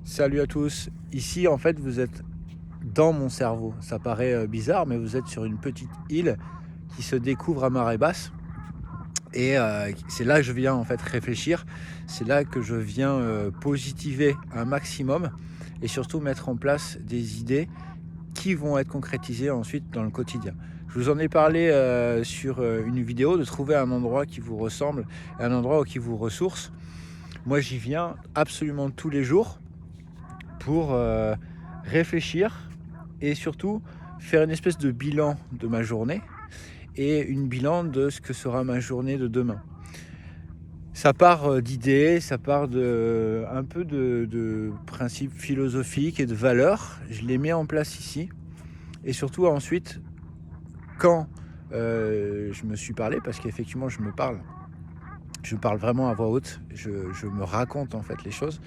Salut à tous. Ici, en fait, vous êtes dans mon cerveau. Ça paraît bizarre, mais vous êtes sur une petite île qui se découvre à marée basse. Et c'est là que je viens en fait réfléchir. C'est là que je viens positiver un maximum et surtout mettre en place des idées qui vont être concrétisées ensuite dans le quotidien. Je vous en ai parlé sur une vidéo de trouver un endroit qui vous ressemble, un endroit qui vous ressource. Moi, j'y viens absolument tous les jours pour réfléchir et surtout faire une espèce de bilan de ma journée et une bilan de ce que sera ma journée de demain. Ça part d'idées, ça part un peu de principes philosophiques et de valeurs. Je les mets en place ici. Et surtout ensuite, quand je me suis parlé, parce qu'effectivement je parle vraiment à voix haute, je me raconte en fait les choses.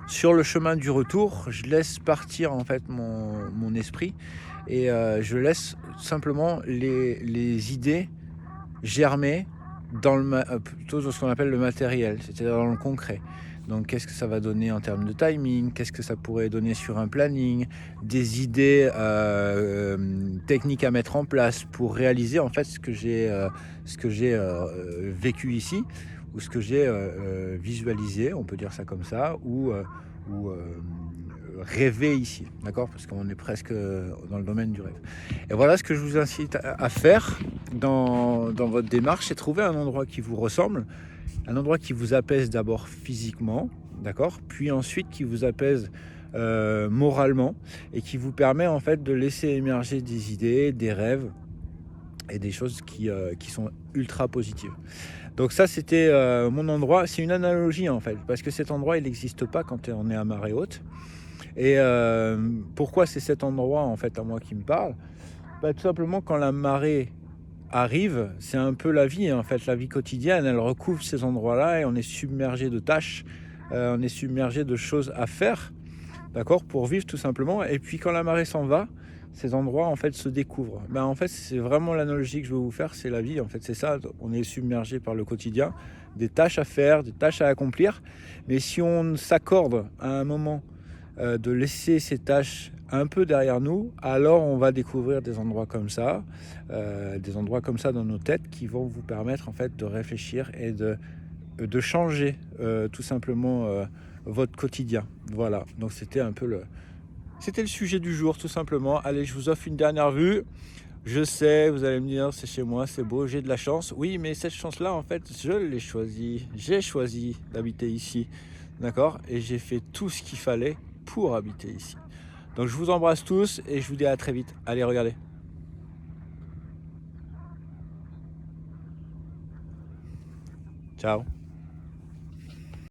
Sur le chemin du retour, je laisse partir en fait mon esprit et je laisse simplement les idées germer dans plutôt dans ce qu'on appelle le matériel, c'est-à-dire dans le concret. Donc qu'est-ce que ça va donner en termes de timing, qu'est-ce que ça pourrait donner sur un planning, des idées techniques à mettre en place pour réaliser en fait ce que j'ai vécu ici ou ce que j'ai visualisé, on peut dire ça comme ça, ou rêver ici, d'accord? Parce qu'on est presque dans le domaine du rêve. Et voilà ce que je vous incite à faire dans votre démarche, c'est trouver un endroit qui vous ressemble, un endroit qui vous apaise d'abord physiquement, d'accord? Puis ensuite qui vous apaise moralement et qui vous permet en fait de laisser émerger des idées, des rêves et des choses qui sont ultra positives. Donc ça c'était mon endroit, c'est une analogie en fait, parce que cet endroit il n'existe pas quand on est à marée haute. Et pourquoi c'est cet endroit en fait à moi qui me parle? Tout simplement quand la marée arrive, c'est un peu la vie en fait, la vie quotidienne, elle recouvre ces endroits-là et on est submergé de tâches, on est submergé de choses à faire, d'accord, pour vivre tout simplement. Et puis quand la marée s'en va, ces endroits en fait se découvrent. En fait c'est vraiment l'analogie que je veux vous faire, c'est la vie en fait, c'est ça, on est submergé par le quotidien, des tâches à faire, des tâches à accomplir, mais si on s'accorde à un moment de laisser ces tâches un peu derrière nous, alors on va découvrir des endroits comme ça dans nos têtes qui vont vous permettre en fait de réfléchir et de changer tout simplement votre quotidien. Voilà, donc c'était le sujet du jour tout simplement. Allez, je vous offre une dernière vue. Je sais, vous allez me dire, c'est chez moi, c'est beau, j'ai de la chance. Oui, mais cette chance-là, en fait, je l'ai choisie. J'ai choisi d'habiter ici, d'accord? Et j'ai fait tout ce qu'il fallait pour habiter ici. Donc, je vous embrasse tous et je vous dis à très vite. Allez, regardez. Ciao.